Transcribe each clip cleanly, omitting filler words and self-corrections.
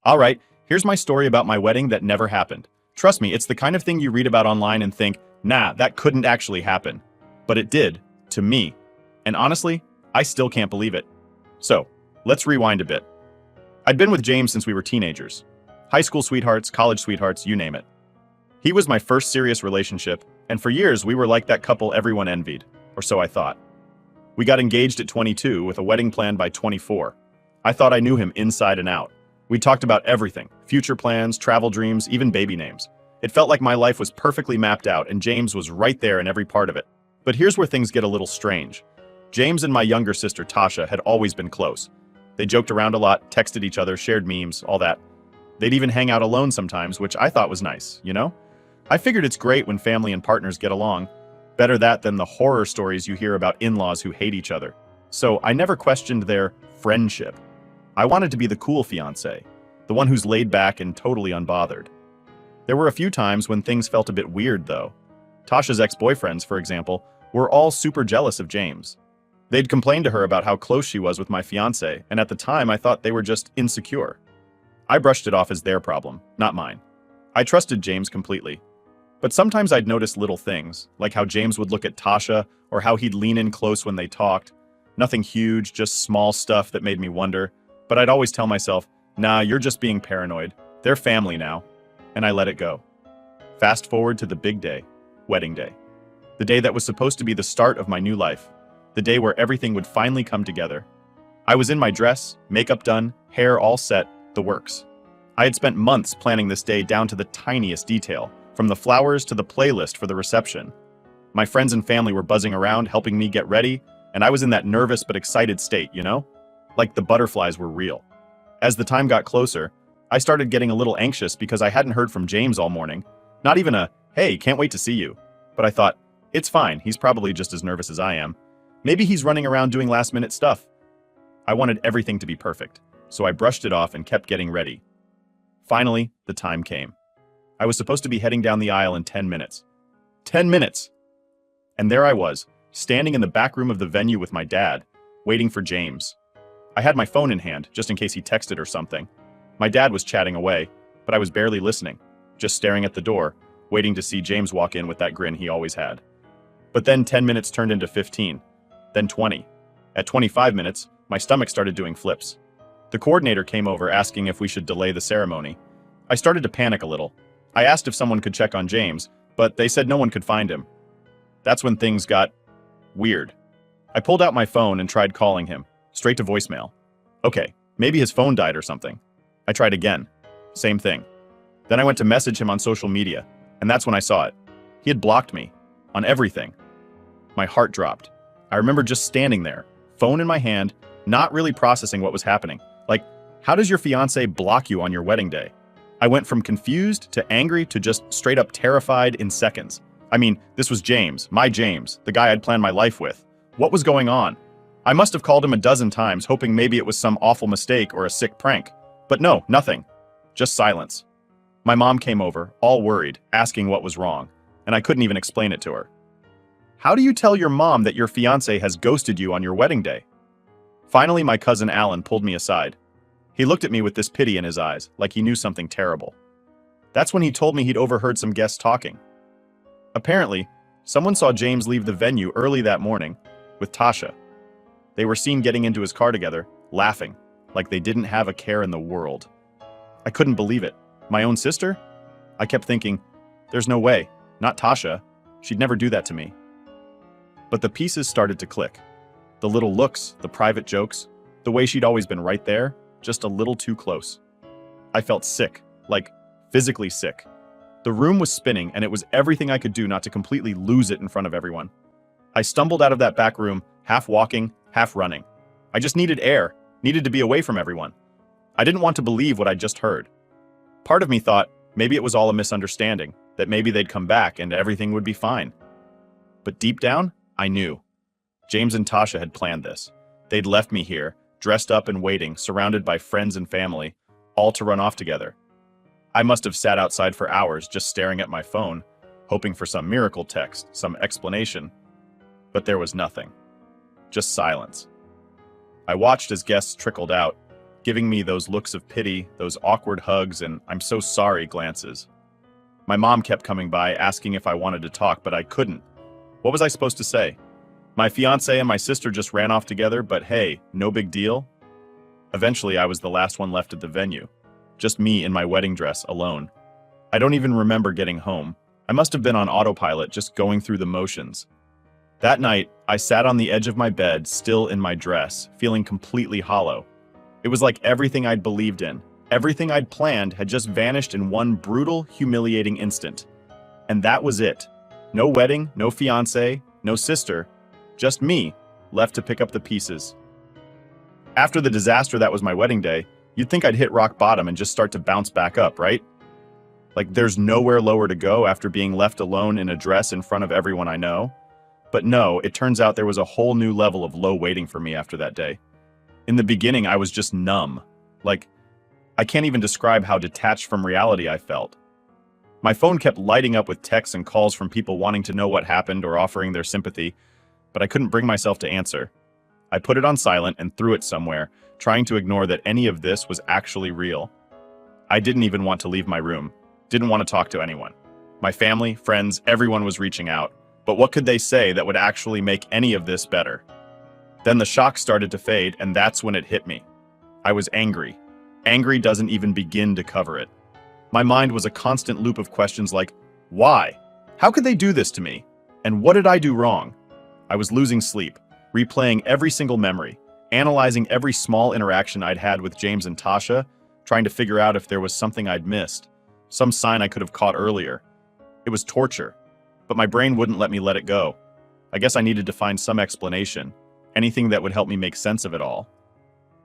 All right, here's my story about my wedding that never happened. Trust me, it's the kind of thing you read about online and think, nah, that couldn't actually happen. But it did, to me. And honestly, I still can't believe it. So, let's rewind a bit. I'd been with James since we were teenagers. High school sweethearts, college sweethearts, you name it. He was my first serious relationship, and for years we were like that couple everyone envied, or so I thought. We got engaged at 22 with a wedding planned by 24. I thought I knew him inside and out. We talked about everything, future plans, travel dreams, even baby names. It felt like my life was perfectly mapped out and James was right there in every part of it. But here's where things get a little strange. James and my younger sister Tasha had always been close. They joked around a lot, texted each other, shared memes, all that. They'd even hang out alone sometimes, which I thought was nice, you know? I figured it's great when family and partners get along. Better that than the horror stories you hear about in-laws who hate each other. So I never questioned their friendship. I wanted to be the cool fiancé, the one who's laid back and totally unbothered. There were a few times when things felt a bit weird, though. Tasha's ex-boyfriends, for example, were all super jealous of James. They'd complain to her about how close she was with my fiancé, and at the time I thought they were just insecure. I brushed it off as their problem, not mine. I trusted James completely. But sometimes I'd notice little things, like how James would look at Tasha or how he'd lean in close when they talked. Nothing huge, just small stuff that made me wonder. But I'd always tell myself, nah, you're just being paranoid. They're family now. And I let it go. Fast forward to the big day, wedding day. The day that was supposed to be the start of my new life. The day where everything would finally come together. I was in my dress, makeup done, hair all set, the works. I had spent months planning this day down to the tiniest detail, from the flowers to the playlist for the reception. My friends and family were buzzing around, helping me get ready, and I was in that nervous but excited state, you know? Like the butterflies were real. As the time got closer, I started getting a little anxious because I hadn't heard from James all morning. Not even a, hey, can't wait to see you. But I thought, it's fine, he's probably just as nervous as I am. Maybe he's running around doing last-minute stuff. I wanted everything to be perfect, so I brushed it off and kept getting ready. Finally, the time came. I was supposed to be heading down the aisle in 10 minutes. 10 minutes! And there I was, standing in the back room of the venue with my dad, waiting for James. I had my phone in hand, just in case he texted or something. My dad was chatting away, but I was barely listening, just staring at the door, waiting to see James walk in with that grin he always had. But then 10 minutes turned into 15, then 20. At 25 minutes, my stomach started doing flips. The coordinator came over asking if we should delay the ceremony. I started to panic a little. I asked if someone could check on James, but they said no one could find him. That's when things got weird. I pulled out my phone and tried calling him, straight to voicemail. Okay, maybe his phone died or something. I tried again. Same thing. Then I went to message him on social media, and that's when I saw it. He had blocked me. On everything. My heart dropped. I remember just standing there, phone in my hand, not really processing what was happening. Like, how does your fiancé block you on your wedding day? I went from confused to angry to just straight up terrified in seconds. I mean, this was James, my James, the guy I'd planned my life with. What was going on? I must have called him a dozen times, hoping maybe it was some awful mistake or a sick prank. But no, nothing. Just silence. My mom came over, all worried, asking what was wrong, and I couldn't even explain it to her. How do you tell your mom that your fiancé has ghosted you on your wedding day? Finally, my cousin Alan pulled me aside. He looked at me with this pity in his eyes, like he knew something terrible. That's when he told me he'd overheard some guests talking. Apparently, someone saw James leave the venue early that morning with Tasha. They were seen getting into his car together, laughing, like they didn't have a care in the world. I couldn't believe it. My own sister? I kept thinking, there's no way, not Tasha. She'd never do that to me. But the pieces started to click. The little looks, the private jokes, the way she'd always been right there, just a little too close. I felt sick, like physically sick. The room was spinning and it was everything I could do not to completely lose it in front of everyone. I stumbled out of that back room, half walking, half running. I just needed air, needed to be away from everyone. I didn't want to believe what I'd just heard. Part of me thought maybe it was all a misunderstanding, that maybe they'd come back and everything would be fine. But deep down, I knew. James and Tasha had planned this. They'd left me here, dressed up and waiting, surrounded by friends and family, all to run off together. I must have sat outside for hours just staring at my phone, hoping for some miracle text, some explanation. But there was nothing. Just silence. I watched as guests trickled out, giving me those looks of pity, those awkward hugs, and "I'm so sorry" glances. My mom kept coming by, asking if I wanted to talk, but I couldn't. What was I supposed to say? My fiancé and my sister just ran off together, but hey, no big deal? Eventually, I was the last one left at the venue. Just me in my wedding dress, alone. I don't even remember getting home. I must have been on autopilot, just going through the motions. That night, I sat on the edge of my bed, still in my dress, feeling completely hollow. It was like everything I'd believed in, everything I'd planned had just vanished in one brutal, humiliating instant. And that was it. No wedding, no fiancé, no sister, just me, left to pick up the pieces. After the disaster that was my wedding day, you'd think I'd hit rock bottom and just start to bounce back up, right? Like there's nowhere lower to go after being left alone in a dress in front of everyone I know. But no, it turns out there was a whole new level of low waiting for me after that day. In the beginning, I was just numb. Like, I can't even describe how detached from reality I felt. My phone kept lighting up with texts and calls from people wanting to know what happened or offering their sympathy, but I couldn't bring myself to answer. I put it on silent and threw it somewhere, trying to ignore that any of this was actually real. I didn't even want to leave my room, didn't want to talk to anyone. My family, friends, everyone was reaching out, but what could they say that would actually make any of this better? Then the shock started to fade, and that's when it hit me. I was angry. Angry doesn't even begin to cover it. My mind was a constant loop of questions like, why? How could they do this to me? And what did I do wrong? I was losing sleep, replaying every single memory, analyzing every small interaction I'd had with James and Tasha, trying to figure out if there was something I'd missed, some sign I could have caught earlier. It was torture, but my brain wouldn't let me let it go. I guess I needed to find some explanation, anything that would help me make sense of it all.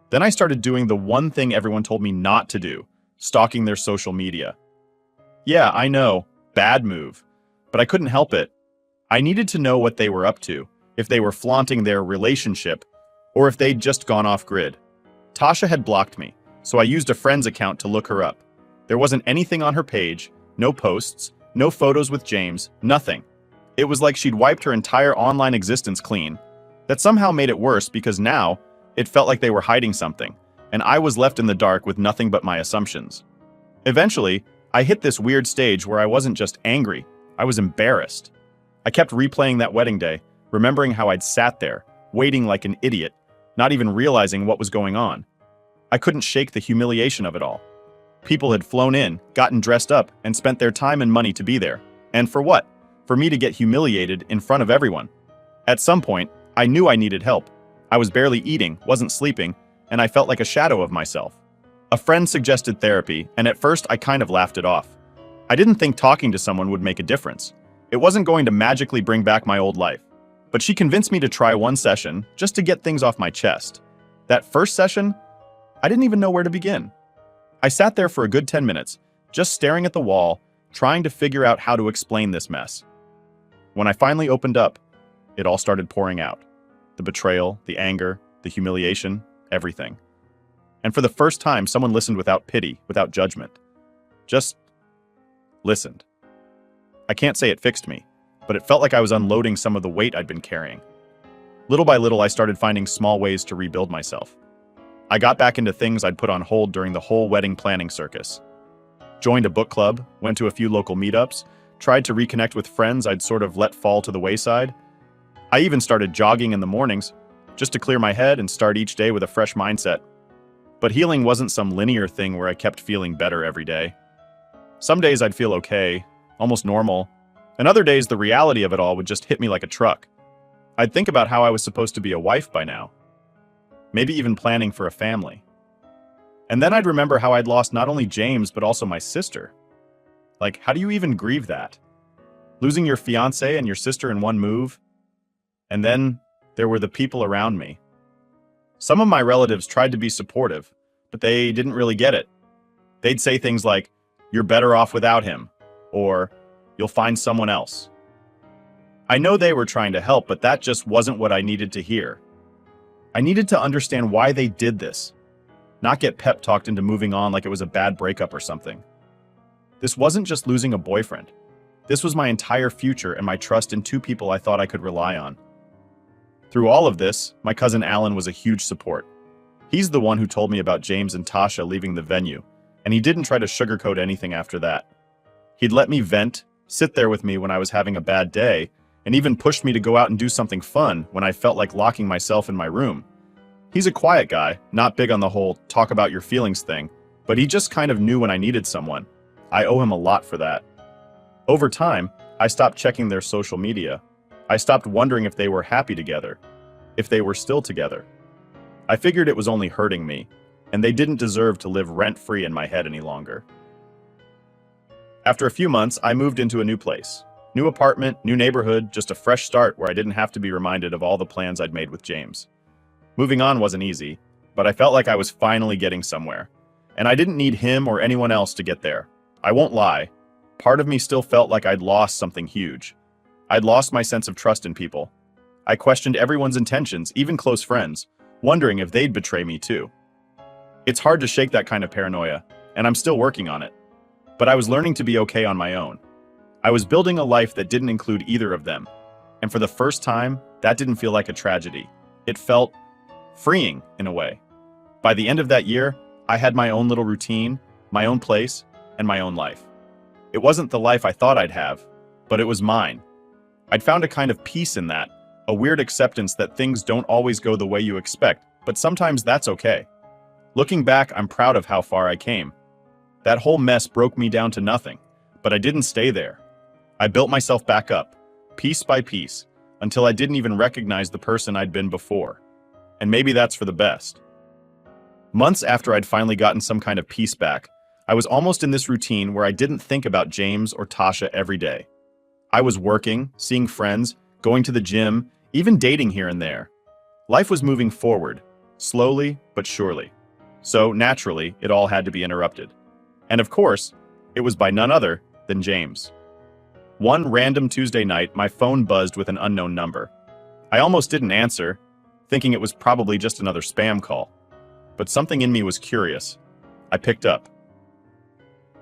Then I started doing the one thing everyone told me not to do, stalking their social media. Yeah, I know, bad move, but I couldn't help it. I needed to know what they were up to, if they were flaunting their relationship, or if they'd just gone off grid. Tasha had blocked me, so I used a friend's account to look her up. There wasn't anything on her page, no posts, no photos with James, nothing. It was like she'd wiped her entire online existence clean. That somehow made it worse because now, it felt like they were hiding something, and I was left in the dark with nothing but my assumptions. Eventually, I hit this weird stage where I wasn't just angry, I was embarrassed. I kept replaying that wedding day, remembering how I'd sat there, waiting like an idiot, not even realizing what was going on. I couldn't shake the humiliation of it all. People had flown in, gotten dressed up, and spent their time and money to be there. And for what? For me to get humiliated in front of everyone. At some point, I knew I needed help. I was barely eating, wasn't sleeping, and I felt like a shadow of myself. A friend suggested therapy, and at first I kind of laughed it off. I didn't think talking to someone would make a difference. It wasn't going to magically bring back my old life. But she convinced me to try one session, just to get things off my chest. That first session, I didn't even know where to begin. I sat there for a good 10 minutes, just staring at the wall, trying to figure out how to explain this mess. When I finally opened up, it all started pouring out. The betrayal, the anger, the humiliation, everything. And for the first time, someone listened without pity, without judgment. Just listened. I can't say it fixed me, but it felt like I was unloading some of the weight I'd been carrying. Little by little, I started finding small ways to rebuild myself. I got back into things I'd put on hold during the whole wedding planning circus. Joined a book club, went to a few local meetups, tried to reconnect with friends I'd sort of let fall to the wayside. I even started jogging in the mornings, just to clear my head and start each day with a fresh mindset. But healing wasn't some linear thing where I kept feeling better every day. Some days I'd feel okay, almost normal, and other days the reality of it all would just hit me like a truck. I'd think about how I was supposed to be a wife by now, maybe even planning for a family. And then I'd remember how I'd lost not only James, but also my sister. Like, how do you even grieve that? Losing your fiancé and your sister in one move? And then there were the people around me. Some of my relatives tried to be supportive, but they didn't really get it. They'd say things like, "You're better off without him," or "You'll find someone else." I know they were trying to help, but that just wasn't what I needed to hear. I needed to understand why they did this, not get pep-talked into moving on like it was a bad breakup or something. This wasn't just losing a boyfriend. This was my entire future and my trust in two people I thought I could rely on. Through all of this, my cousin Alan was a huge support. He's the one who told me about James and Tasha leaving the venue, and he didn't try to sugarcoat anything after that. He'd let me vent, sit there with me when I was having a bad day, and even pushed me to go out and do something fun when I felt like locking myself in my room. He's a quiet guy, not big on the whole talk about your feelings thing, but he just kind of knew when I needed someone. I owe him a lot for that. Over time, I stopped checking their social media. I stopped wondering if they were happy together, if they were still together. I figured it was only hurting me, and they didn't deserve to live rent-free in my head any longer. After a few months, I moved into a new place. New apartment, new neighborhood, just a fresh start where I didn't have to be reminded of all the plans I'd made with James. Moving on wasn't easy, but I felt like I was finally getting somewhere. And I didn't need him or anyone else to get there. I won't lie. Part of me still felt like I'd lost something huge. I'd lost my sense of trust in people. I questioned everyone's intentions, even close friends, wondering if they'd betray me too. It's hard to shake that kind of paranoia, and I'm still working on it. But I was learning to be okay on my own. I was building a life that didn't include either of them. And for the first time, that didn't feel like a tragedy. It felt freeing in a way. By the end of that year, I had my own little routine, my own place, and my own life. It wasn't the life I thought I'd have, but it was mine. I'd found a kind of peace in that, a weird acceptance that things don't always go the way you expect, but sometimes that's okay. Looking back, I'm proud of how far I came. That whole mess broke me down to nothing, but I didn't stay there. I built myself back up, piece by piece, until I didn't even recognize the person I'd been before. And maybe that's for the best. Months after I'd finally gotten some kind of peace back, I was almost in this routine where I didn't think about James or Tasha every day. I was working, seeing friends, going to the gym, even dating here and there. Life was moving forward, slowly but surely. So naturally, it all had to be interrupted. And of course, it was by none other than James. One random Tuesday night, my phone buzzed with an unknown number. I almost didn't answer, thinking it was probably just another spam call. But something in me was curious. I picked up.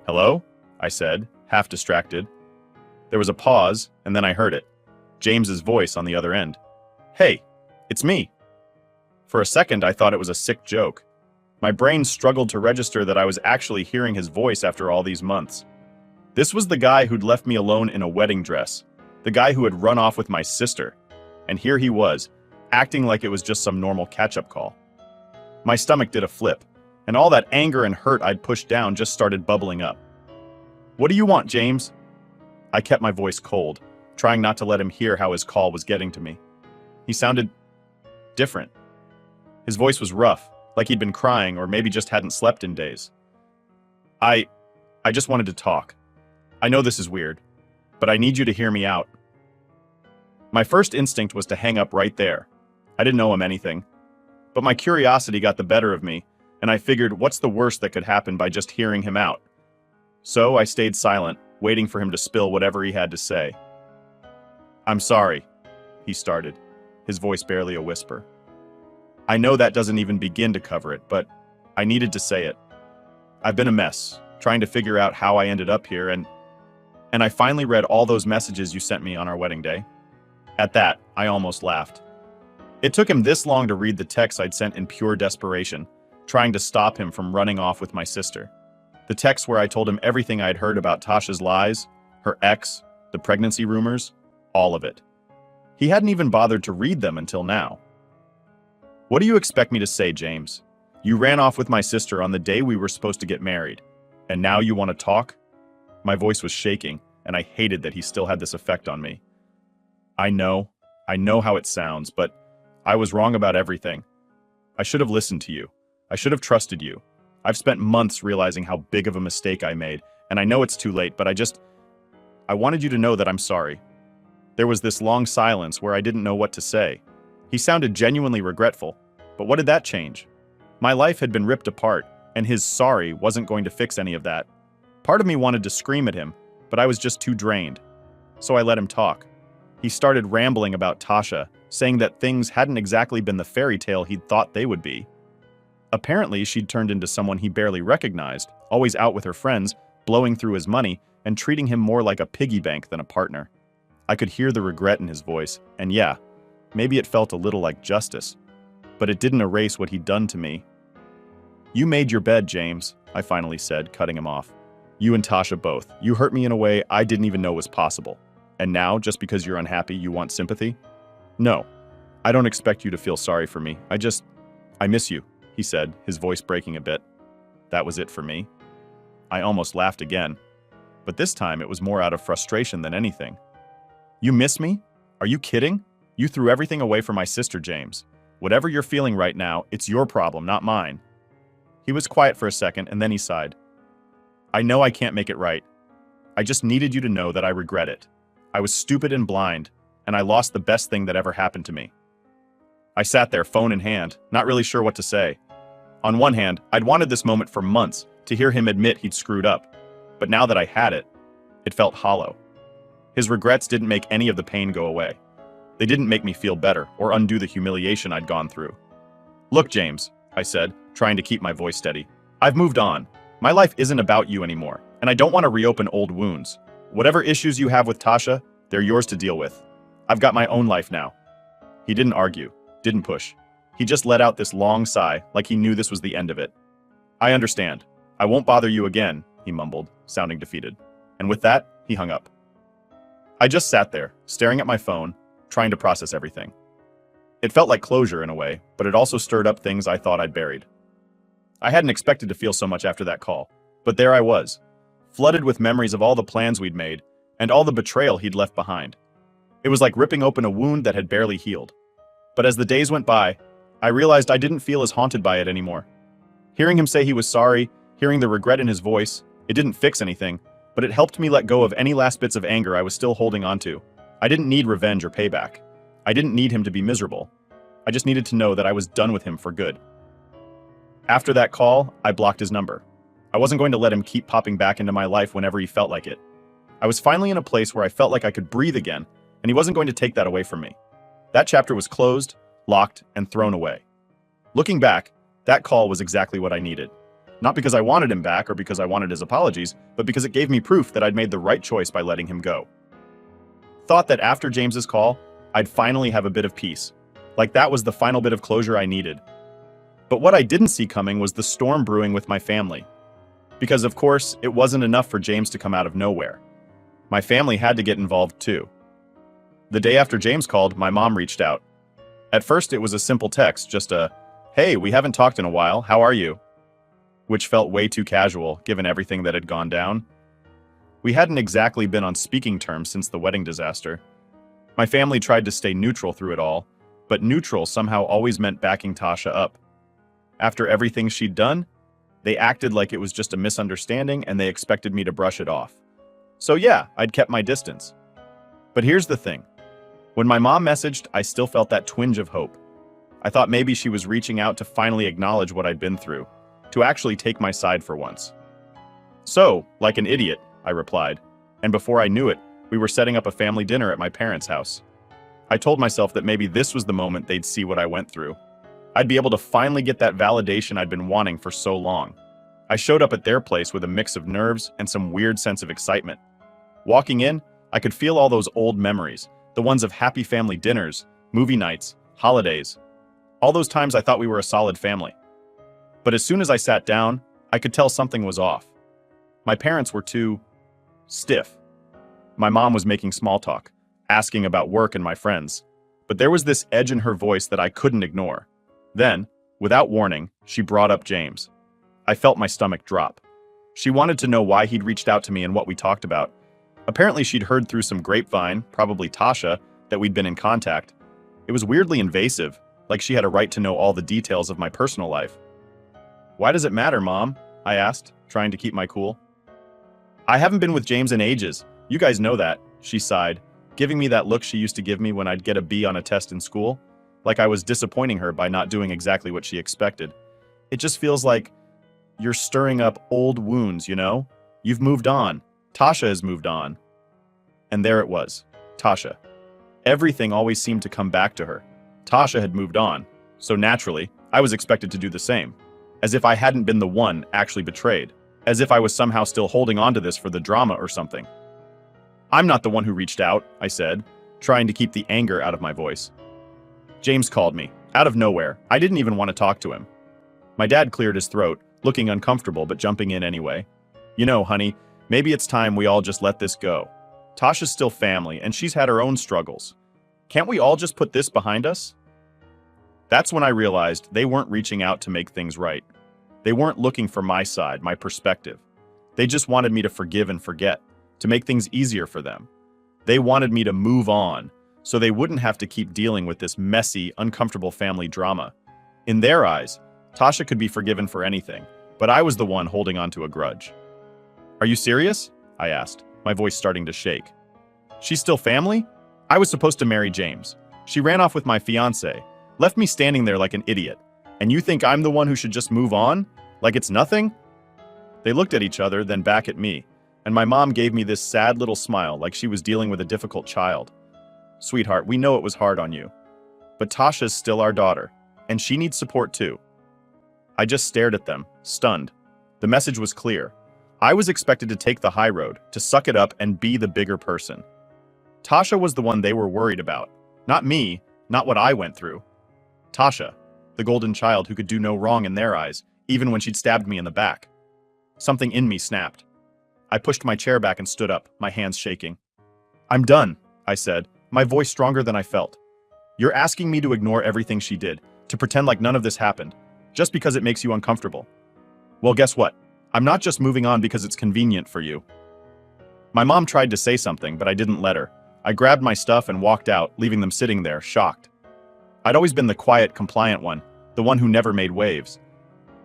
"Hello?" I said, half distracted. There was a pause, and then I heard it. James's voice on the other end. "Hey, it's me." For a second, I thought it was a sick joke. My brain struggled to register that I was actually hearing his voice after all these months. This was the guy who'd left me alone in a wedding dress, the guy who had run off with my sister. And here he was, acting like it was just some normal catch-up call. My stomach did a flip, and all that anger and hurt I'd pushed down just started bubbling up. "What do you want, James?" I kept my voice cold, trying not to let him hear how his call was getting to me. He sounded different. His voice was rough, like he'd been crying or maybe just hadn't slept in days. I just wanted to talk. I know this is weird, but I need you to hear me out." My first instinct was to hang up right there. I didn't owe him anything. But my curiosity got the better of me, and I figured what's the worst that could happen by just hearing him out? So I stayed silent, waiting for him to spill whatever he had to say. "I'm sorry," he started, his voice barely a whisper. I know that doesn't even begin to cover it, but I needed to say it. I've been a mess, trying to figure out how I ended up here, and I finally read all those messages you sent me on our wedding day. At that, I almost laughed. It took him this long to read the texts I'd sent in pure desperation, trying to stop him from running off with my sister. The texts where I told him everything I'd heard about Tasha's lies, her ex, the pregnancy rumors, all of it. He hadn't even bothered to read them until now. "What do you expect me to say, James? You ran off with my sister on the day we were supposed to get married, and now you want to talk?" My voice was shaking, and I hated that he still had this effect on me. I know how it sounds, but I was wrong about everything. I should have listened to you. I should have trusted you. I've spent months realizing how big of a mistake I made, and I know it's too late, but I wanted you to know that I'm sorry. There was this long silence where I didn't know what to say. He sounded genuinely regretful, but what did that change? My life had been ripped apart, and his sorry wasn't going to fix any of that. Part of me wanted to scream at him, but I was just too drained. So I let him talk. He started rambling about Tasha, saying that things hadn't exactly been the fairy tale he'd thought they would be. Apparently, she'd turned into someone he barely recognized, always out with her friends, blowing through his money, and treating him more like a piggy bank than a partner. I could hear the regret in his voice, and yeah, maybe it felt a little like justice. But it didn't erase what he'd done to me, You made your bed, James, I finally said, cutting him off. You and Tasha both. You hurt me in a way I didn't even know was possible. And now, just because you're unhappy, you want sympathy? No. I don't expect you to feel sorry for me. I miss you, he said, his voice breaking a bit. That was it for me. I almost laughed again. But this time it was more out of frustration than anything. You miss me? Are you kidding? You threw everything away for my sister, James. Whatever you're feeling right now, it's your problem, not mine. He was quiet for a second, and then he sighed. I know I can't make it right. I just needed you to know that I regret it. I was stupid and blind, and I lost the best thing that ever happened to me. I sat there, phone in hand, not really sure what to say. On one hand, I'd wanted this moment for months, to hear him admit he'd screwed up. But now that I had it, it felt hollow. His regrets didn't make any of the pain go away. They didn't make me feel better or undo the humiliation I'd gone through. Look, James, I said, trying to keep my voice steady. I've moved on. My life isn't about you anymore, and I don't want to reopen old wounds. Whatever issues you have with Tasha, they're yours to deal with. I've got my own life now. He didn't argue, didn't push. He just let out this long sigh, like he knew this was the end of it. I understand. I won't bother you again, he mumbled, sounding defeated. And with that, he hung up. I just sat there, staring at my phone, trying to process everything. It felt like closure in a way, but it also stirred up things I thought I'd buried. I hadn't expected to feel so much after that call, but there I was, flooded with memories of all the plans we'd made and all the betrayal he'd left behind. It was like ripping open a wound that had barely healed. But as the days went by, I realized I didn't feel as haunted by it anymore. Hearing him say he was sorry, hearing the regret in his voice, it didn't fix anything, but it helped me let go of any last bits of anger I was still holding onto. I didn't need revenge or payback. I didn't need him to be miserable. I just needed to know that I was done with him for good. After that call, I blocked his number. I wasn't going to let him keep popping back into my life whenever he felt like it. I was finally in a place where I felt like I could breathe again, and he wasn't going to take that away from me. That chapter was closed, locked, and thrown away. Looking back, that call was exactly what I needed. Not because I wanted him back or because I wanted his apologies, but because it gave me proof that I'd made the right choice by letting him go. Thought that after James's call, I'd finally have a bit of peace. Like that was the final bit of closure I needed. But what I didn't see coming was the storm brewing with my family. Because of course, it wasn't enough for James to come out of nowhere. My family had to get involved too. The day after James called, my mom reached out. At first, it was a simple text, just a, "Hey, we haven't talked in a while, how are you?" Which felt way too casual, given everything that had gone down. We hadn't exactly been on speaking terms since the wedding disaster. My family tried to stay neutral through it all, but neutral somehow always meant backing Tasha up. After everything she'd done, they acted like it was just a misunderstanding and they expected me to brush it off. So yeah, I'd kept my distance. But here's the thing. When my mom messaged, I still felt that twinge of hope. I thought maybe she was reaching out to finally acknowledge what I'd been through, to actually take my side for once. So, like an idiot, I replied, and before I knew it, we were setting up a family dinner at my parents' house. I told myself that maybe this was the moment they'd see what I went through. I'd be able to finally get that validation I'd been wanting for so long. I showed up at their place with a mix of nerves and some weird sense of excitement. Walking in, I could feel all those old memories, the ones of happy family dinners, movie nights, holidays. All those times I thought we were a solid family. But as soon as I sat down, I could tell something was off. My parents were too stiff. My mom was making small talk, asking about work and my friends. But there was this edge in her voice that I couldn't ignore. Then, without warning, she brought up James. I felt my stomach drop. She wanted to know why he'd reached out to me and what we talked about. Apparently she'd heard through some grapevine, probably Tasha, that we'd been in contact. It was weirdly invasive, like she had a right to know all the details of my personal life. "Why does it matter, Mom?" I asked, trying to keep my cool. "I haven't been with James in ages. You guys know that," she sighed, giving me that look she used to give me when I'd get a B on a test in school, like I was disappointing her by not doing exactly what she expected. "It just feels like you're stirring up old wounds, you know? You've moved on. Tasha has moved on." And there it was, Tasha. Everything always seemed to come back to her. Tasha had moved on, so naturally, I was expected to do the same. As if I hadn't been the one actually betrayed. As if I was somehow still holding on to this for the drama or something. "I'm not the one who reached out," I said, trying to keep the anger out of my voice. "James called me, out of nowhere. I didn't even want to talk to him." My dad cleared his throat, looking uncomfortable but jumping in anyway. You know, honey, maybe it's time we all just let this go. Tasha's still family, and she's had her own struggles. Can't we all just put this behind us? That's when I realized they weren't reaching out to make things right. They weren't looking for my side, my perspective. They just wanted me to forgive and forget, to make things easier for them. They wanted me to move on, so they wouldn't have to keep dealing with this messy, uncomfortable family drama. In their eyes, Tasha could be forgiven for anything, but I was the one holding on to a grudge. Are you serious? I asked, my voice starting to shake. She's still family? I was supposed to marry James. She ran off with my fiancé, left me standing there like an idiot. And you think I'm the one who should just move on? Like it's nothing? They looked at each other, then back at me, and my mom gave me this sad little smile like she was dealing with a difficult child. Sweetheart, we know it was hard on you. But Tasha's still our daughter, and she needs support too. I just stared at them, stunned. The message was clear. I was expected to take the high road, to suck it up and be the bigger person. Tasha was the one they were worried about. Not me, not what I went through. Tasha, the golden child who could do no wrong in their eyes, even when she'd stabbed me in the back. Something in me snapped. I pushed my chair back and stood up, my hands shaking. I'm done, I said, my voice stronger than I felt. You're asking me to ignore everything she did, to pretend like none of this happened, just because it makes you uncomfortable. Well, guess what? I'm not just moving on because it's convenient for you. My mom tried to say something, but I didn't let her. I grabbed my stuff and walked out, leaving them sitting there, shocked. I'd always been the quiet, compliant one, the one who never made waves.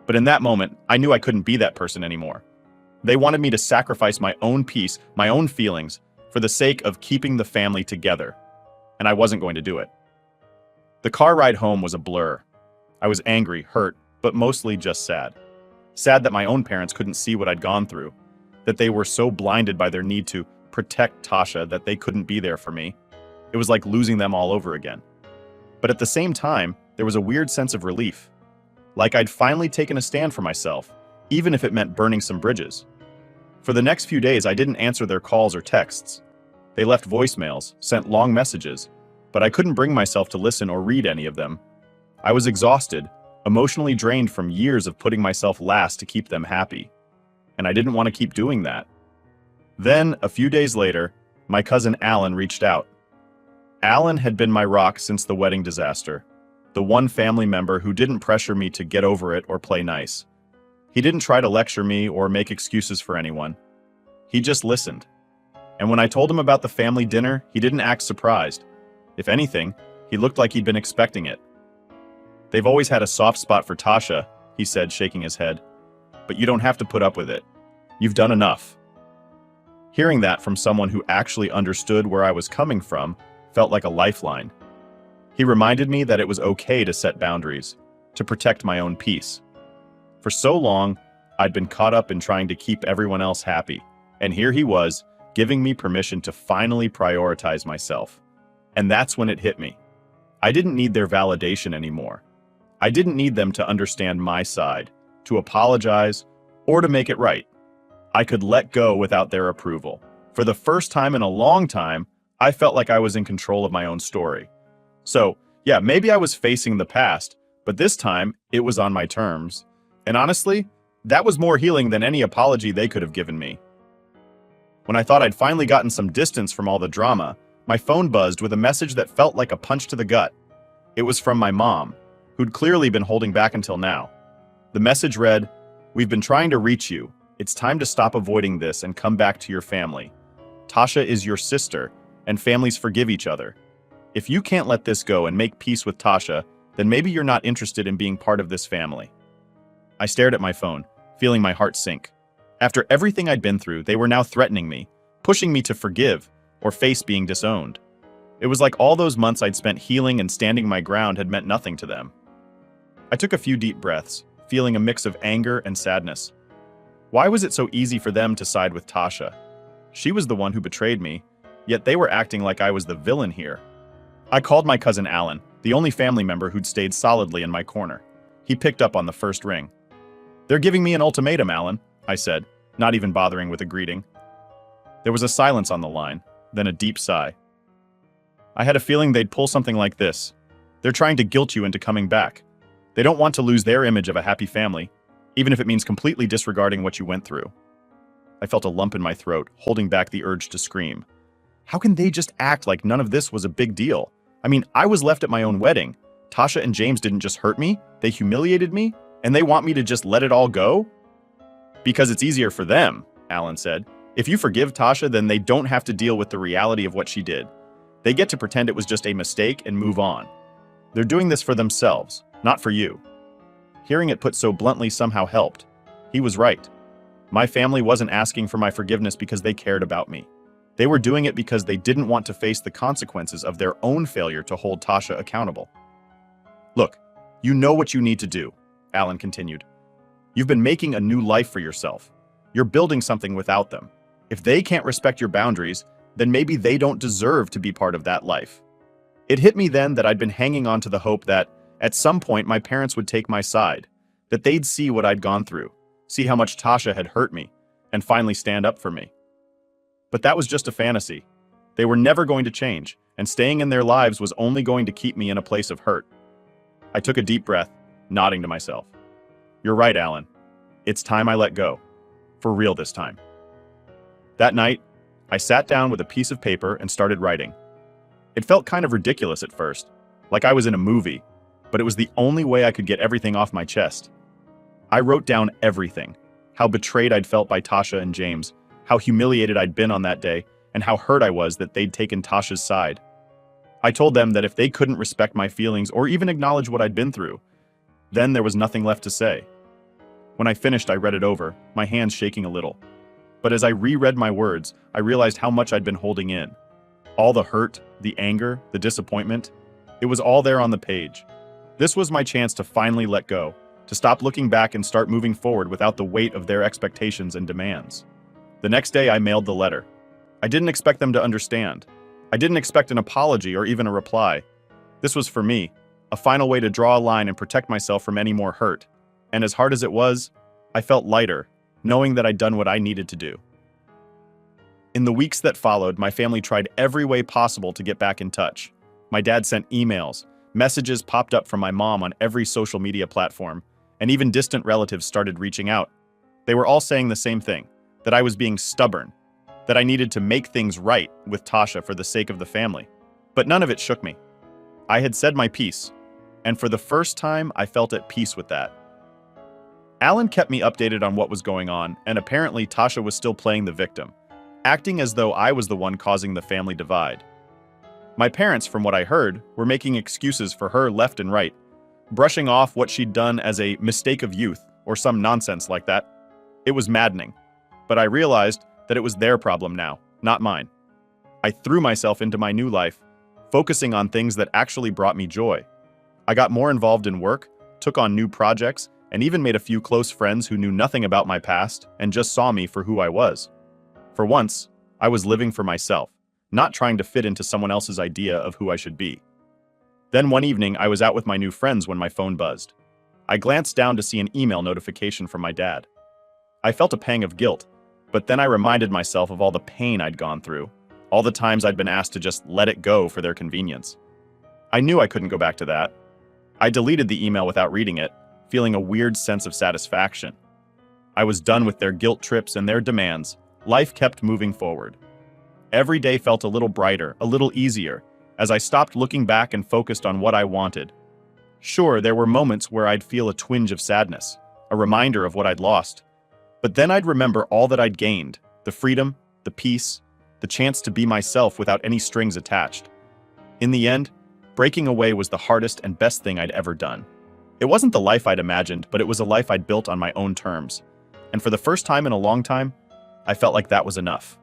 But in that moment, I knew I couldn't be that person anymore. They wanted me to sacrifice my own peace, my own feelings, for the sake of keeping the family together. And I wasn't going to do it. The car ride home was a blur. I was angry, hurt, but mostly just sad. Sad that my own parents couldn't see what I'd gone through, that they were so blinded by their need to protect Tasha that they couldn't be there for me. It was like losing them all over again. But at the same time, there was a weird sense of relief. Like I'd finally taken a stand for myself, even if it meant burning some bridges. For the next few days, I didn't answer their calls or texts. They left voicemails, sent long messages, but I couldn't bring myself to listen or read any of them. I was exhausted, emotionally drained from years of putting myself last to keep them happy. And I didn't want to keep doing that. Then, a few days later, my cousin Alan reached out. Alan had been my rock since the wedding disaster, the one family member who didn't pressure me to get over it or play nice. He didn't try to lecture me or make excuses for anyone. He just listened. And when I told him about the family dinner, he didn't act surprised. If anything, he looked like he'd been expecting it. They've always had a soft spot for Tasha, he said, shaking his head. But you don't have to put up with it. You've done enough. Hearing that from someone who actually understood where I was coming from felt like a lifeline. He reminded me that it was okay to set boundaries, to protect my own peace. For so long, I'd been caught up in trying to keep everyone else happy, and here he was, giving me permission to finally prioritize myself. And that's when it hit me. I didn't need their validation anymore. I didn't need them to understand my side, to apologize, or to make it right. I could let go without their approval. For the first time in a long time, I felt like I was in control of my own story. So, yeah, maybe I was facing the past, but this time, it was on my terms. And honestly, that was more healing than any apology they could have given me. When I thought I'd finally gotten some distance from all the drama, my phone buzzed with a message that felt like a punch to the gut. It was from my mom, who'd clearly been holding back until now. The message read, "We've been trying to reach you. It's time to stop avoiding this and come back to your family. Tasha is your sister, and families forgive each other. If you can't let this go and make peace with Tasha, then maybe you're not interested in being part of this family." I stared at my phone, feeling my heart sink. After everything I'd been through, they were now threatening me, pushing me to forgive or face being disowned. It was like all those months I'd spent healing and standing my ground had meant nothing to them. I took a few deep breaths, feeling a mix of anger and sadness. Why was it so easy for them to side with Tasha? She was the one who betrayed me, yet they were acting like I was the villain here. I called my cousin Alan, the only family member who'd stayed solidly in my corner. He picked up on the first ring. "They're giving me an ultimatum, Alan," I said, not even bothering with a greeting. There was a silence on the line, then a deep sigh. "I had a feeling they'd pull something like this. They're trying to guilt you into coming back. They don't want to lose their image of a happy family, even if it means completely disregarding what you went through. I felt a lump in my throat, holding back the urge to scream. How can they just act like none of this was a big deal? I mean, I was left at my own wedding. Tasha and James didn't just hurt me, they humiliated me, and they want me to just let it all go? Because it's easier for them, Alan said. If you forgive Tasha, then they don't have to deal with the reality of what she did. They get to pretend it was just a mistake and move on. They're doing this for themselves, not for you. Hearing it put so bluntly somehow helped. He was right. My family wasn't asking for my forgiveness because they cared about me. They were doing it because they didn't want to face the consequences of their own failure to hold Tasha accountable. Look, you know what you need to do, Alan continued. You've been making a new life for yourself. You're building something without them. If they can't respect your boundaries, then maybe they don't deserve to be part of that life. It hit me then that I'd been hanging on to the hope that, at some point, my parents would take my side, that they'd see what I'd gone through, see how much Tasha had hurt me, and finally stand up for me. But that was just a fantasy. They were never going to change, and staying in their lives was only going to keep me in a place of hurt. I took a deep breath, nodding to myself. You're right, Alan. It's time I let go. For real this time. That night, I sat down with a piece of paper and started writing. It felt kind of ridiculous at first, like I was in a movie, but it was the only way I could get everything off my chest. I wrote down everything, how betrayed I'd felt by Tasha and James, how humiliated I'd been on that day, and how hurt I was that they'd taken Tasha's side. I told them that if they couldn't respect my feelings or even acknowledge what I'd been through, then there was nothing left to say. When I finished, I read it over, my hands shaking a little. But as I reread my words, I realized how much I'd been holding in. All the hurt, the anger, the disappointment, it was all there on the page. This was my chance to finally let go, to stop looking back and start moving forward without the weight of their expectations and demands. The next day, I mailed the letter. I didn't expect them to understand. I didn't expect an apology or even a reply. This was for me, a final way to draw a line and protect myself from any more hurt. And as hard as it was, I felt lighter, knowing that I'd done what I needed to do. In the weeks that followed, my family tried every way possible to get back in touch. My dad sent emails, messages popped up from my mom on every social media platform, and even distant relatives started reaching out. They were all saying the same thing, that I was being stubborn, that I needed to make things right with Tasha for the sake of the family. But none of it shook me. I had said my piece, and for the first time, I felt at peace with that. Alan kept me updated on what was going on, and apparently Tasha was still playing the victim, acting as though I was the one causing the family divide. My parents, from what I heard, were making excuses for her left and right, brushing off what she'd done as a mistake of youth or some nonsense like that. It was maddening, but I realized that it was their problem now, not mine. I threw myself into my new life, focusing on things that actually brought me joy. I got more involved in work, took on new projects, and even made a few close friends who knew nothing about my past and just saw me for who I was. For once, I was living for myself, not trying to fit into someone else's idea of who I should be. Then one evening, I was out with my new friends when my phone buzzed. I glanced down to see an email notification from my dad. I felt a pang of guilt, but then I reminded myself of all the pain I'd gone through, all the times I'd been asked to just let it go for their convenience. I knew I couldn't go back to that. I deleted the email without reading it, feeling a weird sense of satisfaction. I was done with their guilt trips and their demands. Life kept moving forward. Every day felt a little brighter, a little easier, as I stopped looking back and focused on what I wanted. Sure, there were moments where I'd feel a twinge of sadness, a reminder of what I'd lost. But then I'd remember all that I'd gained, the freedom, the peace, the chance to be myself without any strings attached. In the end, breaking away was the hardest and best thing I'd ever done. It wasn't the life I'd imagined, but it was a life I'd built on my own terms. And for the first time in a long time, I felt like that was enough.